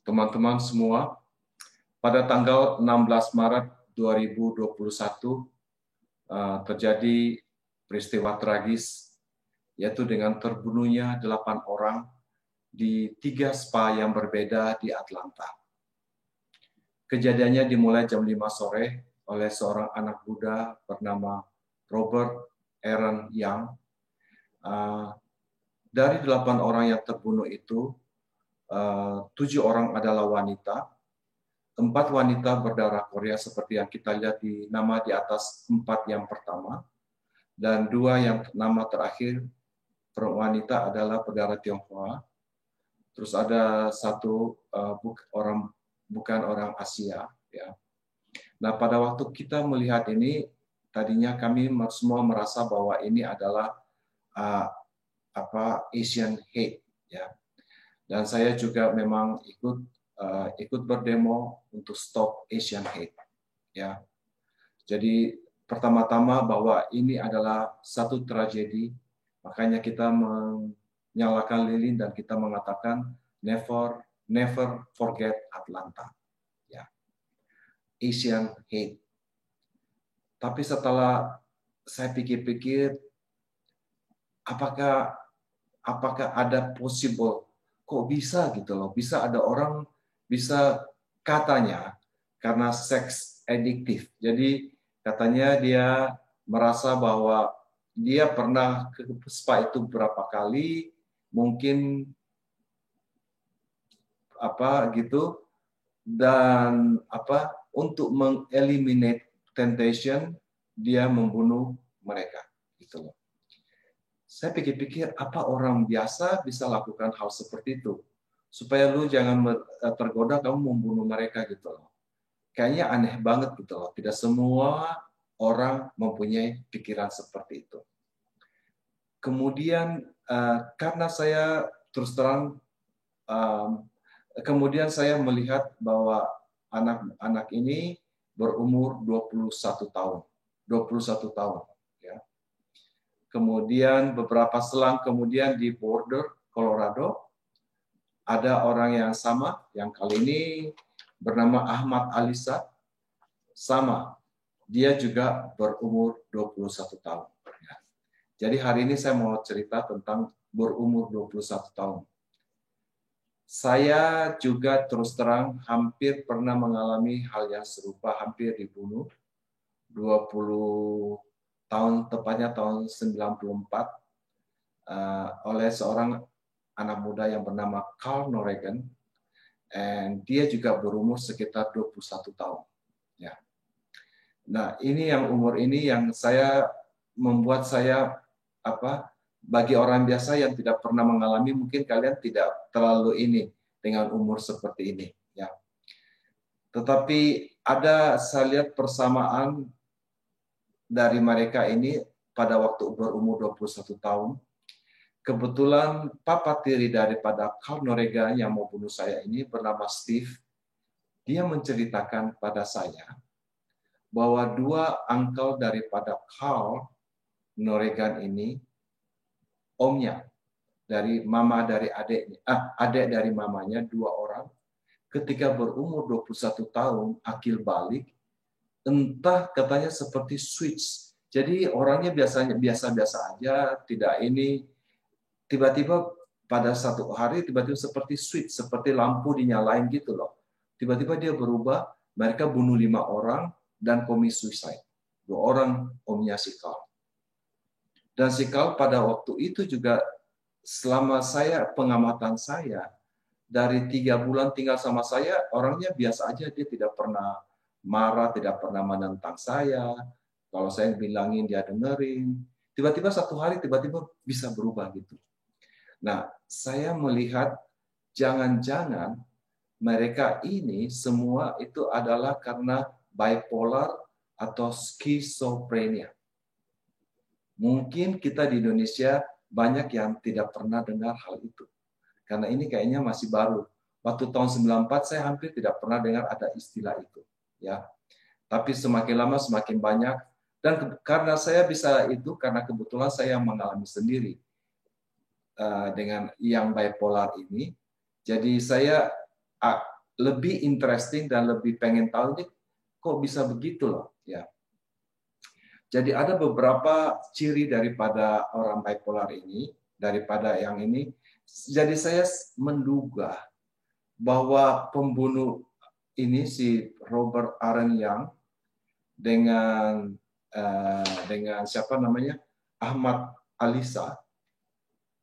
teman-teman semua. Pada tanggal 16 Maret 2021 terjadi peristiwa tragis, yaitu dengan terbunuhnya 8 orang di 3 spa yang berbeda di Atlanta. Kejadiannya dimulai jam 5 sore oleh seorang anak muda bernama Robert Aaron Young. Dari 8 orang yang terbunuh itu, 7 orang adalah wanita, 4 wanita berdarah Korea seperti yang kita lihat di nama di atas 4 yang pertama, dan 2 yang nama terakhir wanita adalah berdarah Tionghoa. Terus ada 1 bukan orang Asia. Ya. Nah, pada waktu kita melihat ini, tadinya kami semua merasa bahwa ini adalah Asian hate, ya. Dan saya juga memang ikut berdemo untuk stop Asian hate, ya. Jadi pertama-tama bahwa ini adalah satu tragedi, makanya kita menyalakan lilin dan kita mengatakan never forget Atlanta, ya. Asian hate. Tapi setelah saya pikir-pikir, apakah ada possible, kok bisa gitu loh, bisa ada orang bisa katanya karena seks adiktif. Jadi katanya dia merasa bahwa dia pernah ke spa itu berapa kali, mungkin gitu, dan untuk mengeliminate temptation dia membunuh mereka gitu loh. Saya pikir-pikir, apa orang biasa bisa lakukan hal seperti itu? Supaya lu jangan tergoda kamu membunuh mereka gitu loh. Kayaknya aneh banget gitu loh. Tidak semua orang mempunyai pikiran seperti itu. Kemudian karena saya terus terang, kemudian saya melihat bahwa anak-anak ini berumur 21 tahun. 21 tahun. Kemudian beberapa selang kemudian di Boulder, Colorado, ada orang yang sama, yang kali ini bernama Ahmad Alisa, sama. Dia juga berumur 21 tahun. Jadi hari ini saya mau cerita tentang berumur 21 tahun. Saya juga terus terang hampir pernah mengalami hal yang serupa, hampir dibunuh. 20 tahun, tepatnya tahun 94, oleh seorang anak muda yang bernama Carl Norregan, dan dia juga berumur sekitar 21 tahun. Ya. Nah, ini yang umur ini yang membuat saya bagi orang biasa yang tidak pernah mengalami, mungkin kalian tidak terlalu ini dengan umur seperti ini. Ya. Tetapi saya lihat persamaan dari mereka ini pada waktu berumur 21 tahun. Kebetulan papa tiri daripada Carl Norregan yang mau bunuh saya ini bernama Steve. Dia menceritakan pada saya bahwa 2 uncle daripada Carl Norregan ini, omnya, dari mama dari adiknya, adik dari mamanya, 2 orang, ketika berumur 21 tahun, akil balik, entah katanya seperti switch. Jadi orangnya biasa-biasa aja, tidak ini, tiba-tiba pada satu hari tiba-tiba seperti switch, seperti lampu dinyalain gitu loh. Tiba-tiba dia berubah, mereka bunuh 5 orang dan commit suicide. 2 orang omnya si Carl. Dan si Carl pada waktu itu juga, selama pengamatan saya, dari 3 bulan tinggal sama saya, orangnya biasa aja, dia tidak pernah marah, tidak pernah menentang saya. Kalau saya bilangin dia dengerin. Tiba-tiba satu hari tiba-tiba bisa berubah gitu. Nah, saya melihat jangan-jangan mereka ini semua itu adalah karena bipolar atau skizofrenia. Mungkin kita di Indonesia banyak yang tidak pernah dengar hal itu. Karena ini kayaknya masih baru. Waktu tahun 94 saya hampir tidak pernah dengar ada istilah itu. Ya, tapi semakin lama semakin banyak, dan karena saya bisa itu karena kebetulan saya mengalami sendiri dengan yang bipolar ini. Jadi saya lebih interesting dan lebih pengen tahu ini kok bisa begitu loh, ya. Jadi ada beberapa ciri daripada orang bipolar ini, daripada yang ini. Jadi saya menduga bahwa pembunuh ini si Robert Aaron Young dengan siapa namanya Ahmad Alisa,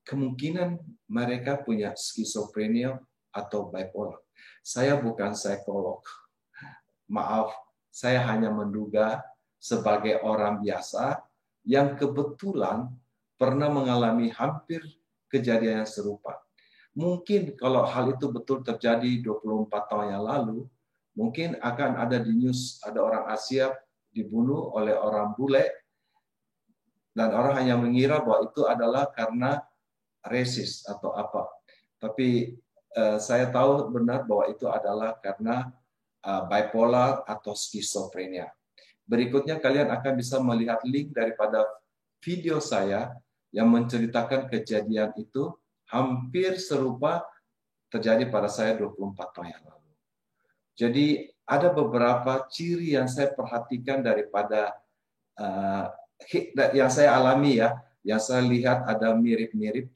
kemungkinan mereka punya skizofrenia atau bipolar. Saya bukan psikolog, maaf, saya hanya menduga sebagai orang biasa yang kebetulan pernah mengalami hampir kejadian yang serupa. Mungkin kalau hal itu betul terjadi 24 tahun yang lalu, mungkin akan ada di news, ada orang Asia dibunuh oleh orang bule, dan orang hanya mengira bahwa itu adalah karena rasis atau apa. Tapi saya tahu benar bahwa itu adalah karena bipolar atau skizofrenia. Berikutnya kalian akan bisa melihat link daripada video saya yang menceritakan kejadian itu hampir serupa terjadi pada saya 24 tahun yang lalu. Jadi ada beberapa ciri yang saya perhatikan daripada yang saya alami ya, yang saya lihat ada mirip-mirip.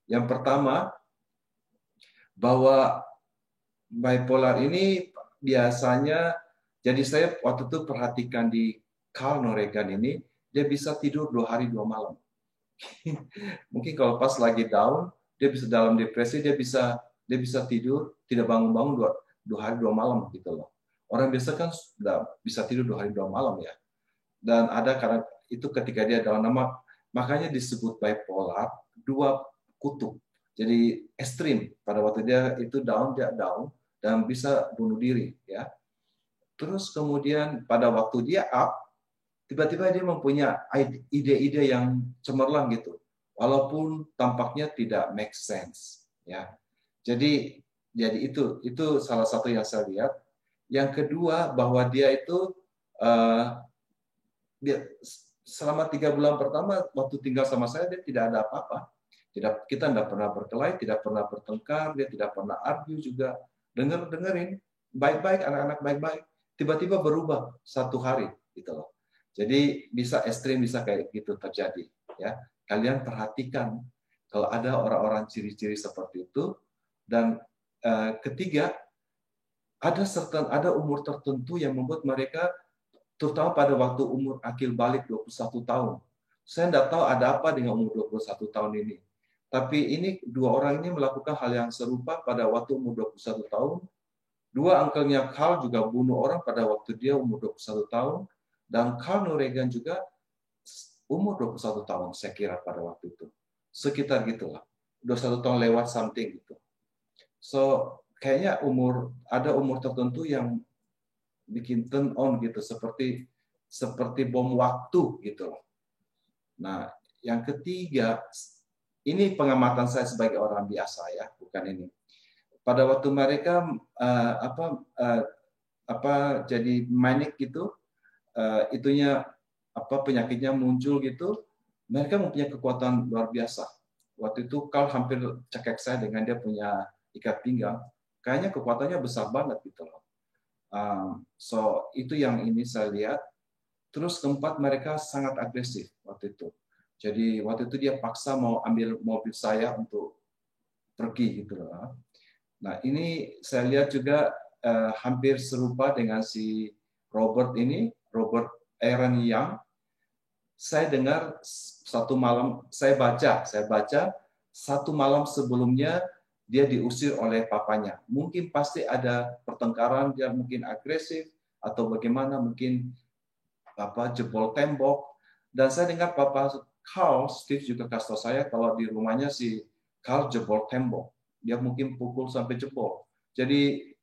Yang pertama, bahwa bipolar ini biasanya, jadi saya waktu itu perhatikan di Carl Norregan ini, dia bisa tidur 2 hari 2 malam. Mungkin kalau pas lagi down, dia bisa dalam depresi, dia bisa tidur, tidak bangun-bangun 2 hari 2 malam gitu loh. Orang biasa kan sudah bisa tidur 2 hari 2 malam ya. Dan ada karena itu ketika dia down, makanya disebut bipolar, 2 kutub. Jadi ekstrim. Pada waktu dia itu down, dia down dan bisa bunuh diri ya. Terus kemudian pada waktu dia up, tiba-tiba dia mempunyai ide-ide yang cemerlang gitu, walaupun tampaknya tidak make sense ya. Jadi itu salah satu yang saya lihat. Yang kedua, bahwa dia itu dia selama 3 bulan pertama waktu tinggal sama saya, dia tidak ada apa-apa. Kita tidak pernah berkelahi, tidak pernah bertengkar, dia tidak pernah argue juga. Dengerin baik-baik, anak-anak baik-baik. Tiba-tiba berubah 1 hari gitu loh. Jadi bisa ekstrim, bisa kayak gitu terjadi ya. Kalian perhatikan kalau ada orang-orang ciri-ciri seperti itu. Dan ketiga, ada umur tertentu yang membuat mereka, terutama pada waktu umur akil balik 21 tahun. Saya tidak tahu ada apa dengan umur 21 tahun ini. Tapi ini 2 orang ini melakukan hal yang serupa pada waktu umur 21 tahun. 2 uncle-nya Carl juga bunuh orang pada waktu dia umur 21 tahun. Dan Carl Norregan juga umur 21 tahun, saya kira pada waktu itu. Sekitar gitulah. 21 tahun lewat something gitu. So, kayaknya ada umur tertentu yang bikin turn on gitu, seperti bom waktu gitu loh. Nah, yang ketiga, ini pengamatan saya sebagai orang biasa ya, bukan ini. Pada waktu mereka jadi manic gitu, penyakitnya muncul gitu, mereka mempunyai kekuatan luar biasa. Waktu itu Carl hampir cekek saya dengan dia punya ikat pinggang. Kayaknya kekuatannya besar banget gitu loh. So itu yang ini saya lihat. Terus keempat, mereka sangat agresif waktu itu. Jadi waktu itu dia paksa mau ambil mobil saya untuk pergi gitu loh. Nah ini saya lihat juga hampir serupa dengan si Robert Aaron Young. Saya dengar satu malam, saya baca 1 malam sebelumnya dia diusir oleh papanya. Mungkin pasti ada pertengkaran, dia mungkin agresif atau bagaimana, mungkin jebol tembok. Dan saya dengar papa Carl, Steve juga kasih tahu saya kalau di rumahnya si Carl jebol tembok. Dia mungkin pukul sampai jebol. Jadi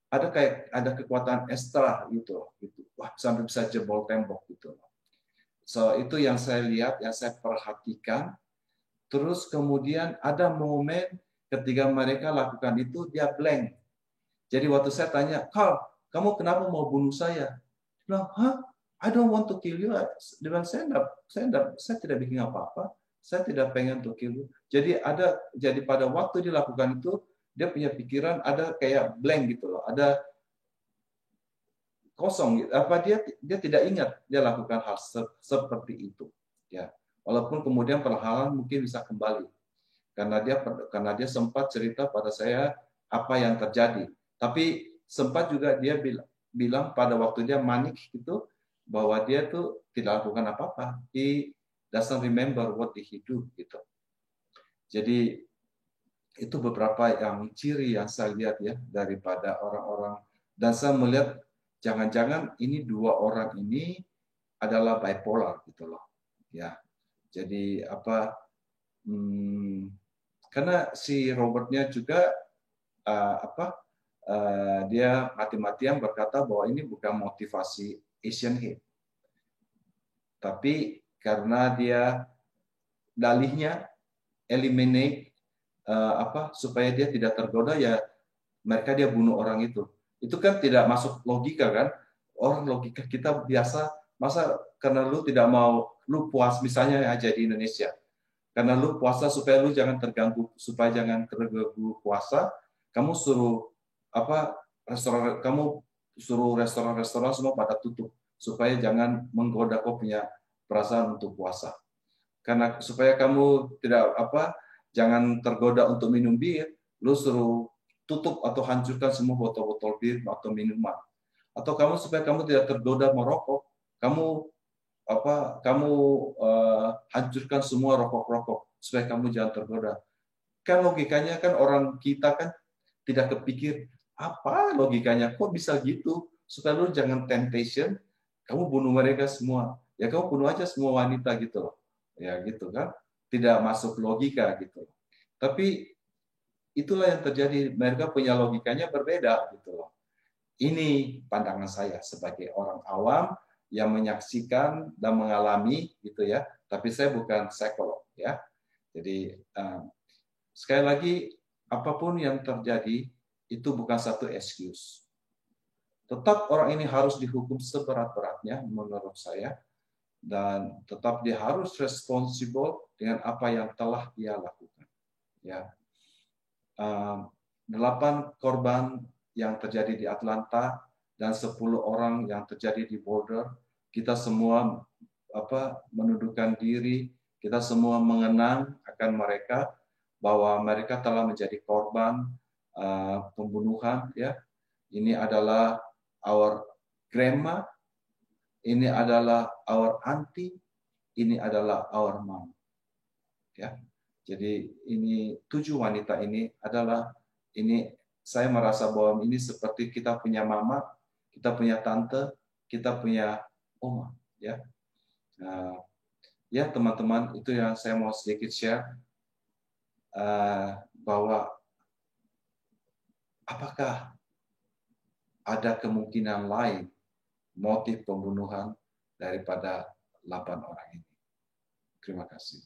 ada kekuatan ekstra gitu. Wah, sampai bisa jebol tembok gitu. So itu yang saya lihat, yang saya perhatikan. Terus kemudian ada momen ketika mereka lakukan itu, dia blank. Jadi waktu saya tanya, Carl, kamu kenapa mau bunuh saya? Dia bilang, hah? I don't want to kill you. Dengan saya tidak bikin apa-apa. Saya tidak pengen to kill you. Jadi pada waktu dilakukan itu, dia punya pikiran ada kayak blank gitu loh, ada kosong. Apa dia tidak ingat dia lakukan hal seperti itu. Ya, walaupun kemudian perlahan mungkin bisa kembali karena dia sempat cerita pada saya apa yang terjadi. Tapi sempat juga dia bilang pada waktu dia manik itu bahwa dia tuh tidak lakukan apa-apa. He doesn't remember what he do gitu. Jadi itu beberapa yang ciri yang saya lihat ya daripada orang-orang, dan saya melihat jangan-jangan ini dua orang ini adalah bipolar gitu loh. Ya. Jadi apa? Karena si Robertnya juga dia mati-matian berkata bahwa ini bukan motivasi Asian hate, tapi karena dia dalihnya eliminate supaya dia tidak tergoda, ya mereka dia bunuh orang itu. Itu kan tidak masuk logika kan? Orang logika kita biasa, masa karena lu tidak mau, lu puas misalnya aja di Indonesia, karena lu puasa supaya lu jangan terganggu, supaya jangan terganggu puasa, kamu suruh restoran-restoran semua pada tutup supaya jangan menggoda kau punya perasaan untuk puasa. Karena supaya kamu tidak jangan tergoda untuk minum bir, lu suruh tutup atau hancurkan semua botol-botol bir atau minuman. Atau supaya kamu tidak tergoda merokok, kamu hancurkan semua rokok-rokok supaya kamu jangan tergoda. Kan logikanya kan orang kita kan tidak kepikir apa logikanya, kok bisa gitu, supaya lu jangan temptation, kamu bunuh mereka semua. Ya kamu bunuh aja semua wanita gitu loh. Ya gitu kan. Tidak masuk logika gitu. Tapi itulah yang terjadi, mereka punya logikanya berbeda gitu loh. Ini pandangan saya sebagai orang awam yang menyaksikan dan mengalami gitu ya, tapi saya bukan psikolog ya. Jadi sekali lagi, apapun yang terjadi itu bukan satu excuse. Tetap orang ini harus dihukum seberat-beratnya menurut saya, dan tetap dia harus responsible dengan apa yang telah dia lakukan. Ya, 8 korban yang terjadi di Atlanta dan 10 orang yang terjadi di Boulder, kita semua menundukkan diri, kita semua mengenang akan mereka bahwa mereka telah menjadi korban pembunuhan. Ya, ini adalah our grandma, ini adalah our auntie, ini adalah our mom. Ya, jadi ini 7 wanita ini adalah saya merasa bahwa ini seperti kita punya mama, kita punya tante, kita punya oma, ya. Nah, ya teman-teman, itu yang saya mau sedikit share, bahwa apakah ada kemungkinan lain motif pembunuhan daripada 8 orang ini. Terima kasih.